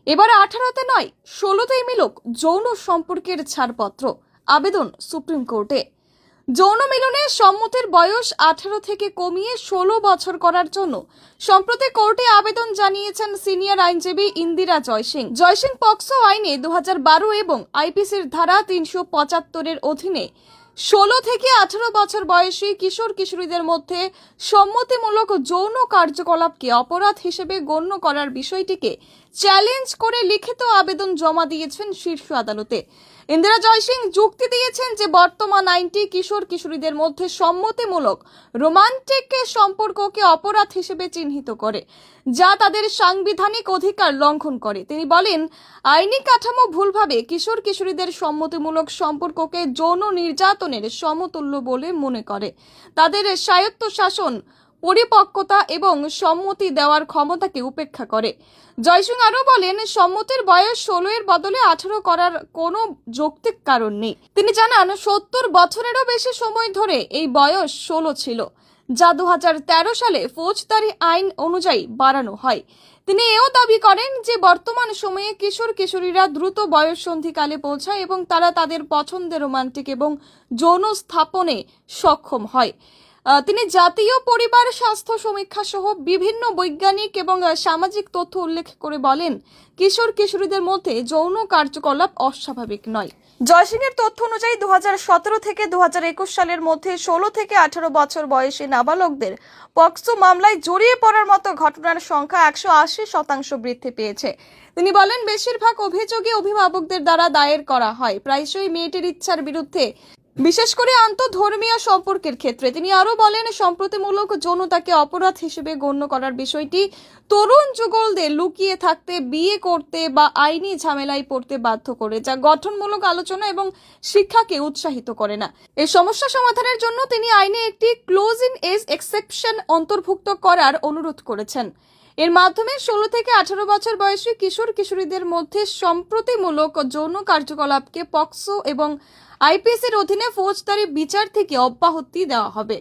এবার 18তে নয় 16তেই মিলুক যৌন সম্পর্কের ছাড়পত্র, আবেদন সুপ্রিম কোর্টে। যৌন মিলনে সম্মতির বয়স 18 থেকে কমিয়ে 16 বছর করার জন্য সম্প্রতি কোর্টে আবেদন জানিয়েছেন সিনিয়র আইনজীবী ইন্দিরা জয়সিং। জয়সিং পক্সো আইনে 2012 এবং আইপিসির ধারা 375-এর অধীনে 16 থেকে 18 বছর বয়সী কিশোর কিশোরীদের মধ্যে সম্মতিমূলক যৌন কার্যকলাপকে অপরাধ হিসেবে গণ্য করার বিষয়টিকে চ্যালেঞ্জ করে লিখিত আবেদন জমা দিয়েছেন শীর্ষ আদালতে। ইন্দিরা জয়সিং যুক্তি দিয়েছেন যে বর্তমান আইনটি কিশোর কিশোরীদের মধ্যে সম্মতিমূলক রোমান্টিক সম্পর্ককে অপরাধ হিসেবে চিহ্নিত করে, যা তাদের সাংবিধানিক অধিকার লঙ্ঘন করে। তিনি বলেন, আইনি কাঠামো ভুলভাবে কিশোর কিশোরীদের সম্মতিমূলক সম্পর্ককে যৌন নির্যাতনের সমতুল্য বলে মনে করে, তাদের স্বায়ত্তশাসন, পরিপক্কতা এবং সম্মতি দেওয়ার ক্ষমতাকে উপেক্ষা করে। জয়সিং আরও বলেন, সম্মতির বয়স 16 এর বদলে 18 করার কোনো যৌক্তিক কারণ নেই। তিনি জানান, 70 বছরেরও বেশি সময় ধরে এই বয়স 16 ছিল, যা 2013 সালে ফৌজদারি আইন অনুযায়ী বাড়ানো হয়। তিনি এও দাবি করেন যে বর্তমান সময়ে কিশোর কিশোরীরা দ্রুত বয়ঃসন্ধিকালে পৌঁছায় এবং তারা তাদের পছন্দের রোমান্টিক এবং যৌন স্থাপনে সক্ষম হয়। তিনি জাতীয় পরিবার স্বাস্থ্য সমীক্ষা সহ বিভিন্ন বৈজ্ঞানিক এবং সামাজিক তথ্য উল্লেখ করে বলেন, কিশোর কিশোরীদের মধ্যে যৌন কার্যকলাপ অস্বাভাবিক নয়। জয়সিং এর তথ্য অনুযায়ী 2017 থেকে 2021 সালের মধ্যে 16 থেকে 18 বছর বয়সী নাবালকদের পক্সো মামলায় জড়িয়ে পড়ার মতো ঘটনার সংখ্যা 180% বৃদ্ধি পেয়েছে। তিনি বলেন, বেশিরভাগ অভিযোগই অভিভাবকদের দ্বারা দায়ের করা হয়, প্রায়শই মেয়েটির ইচ্ছার বিরুদ্ধে, বিশেষ করে আন্তঃধর্মীয় সম্পর্কের ক্ষেত্রে। তিনি আরও বলেন, সম্প্রতিমূলক যৌনতাকে অপরাধ হিসেবে গণ্য করার বিষয়টি তরুণ যুগলদের লুকিয়ে থাকতে, বিয়ে করতে বা আইনি ঝামেলায় পড়তে বাধ্য করে, যা গঠনমূলক আলোচনা এবং শিক্ষাকে উৎসাহিত করে না। এই সমস্যা সমাধানের জন্য তিনি আইনে একটি ক্লোজ ইন এজ এক্সেপশন অন্তর্ভুক্ত করার অনুরোধ করেছেন। এর মাধ্যমে 16 থেকে 18 বছর বয়সী কিশোর কিশোরীদের মধ্যে সম্প্রতিমূলক যৌন কার্যকলাপকে পক্সো এবং আইপিসির অধীনে ফৌজদারি বিচার থেকে অব্যাহতি দেওয়া হবে।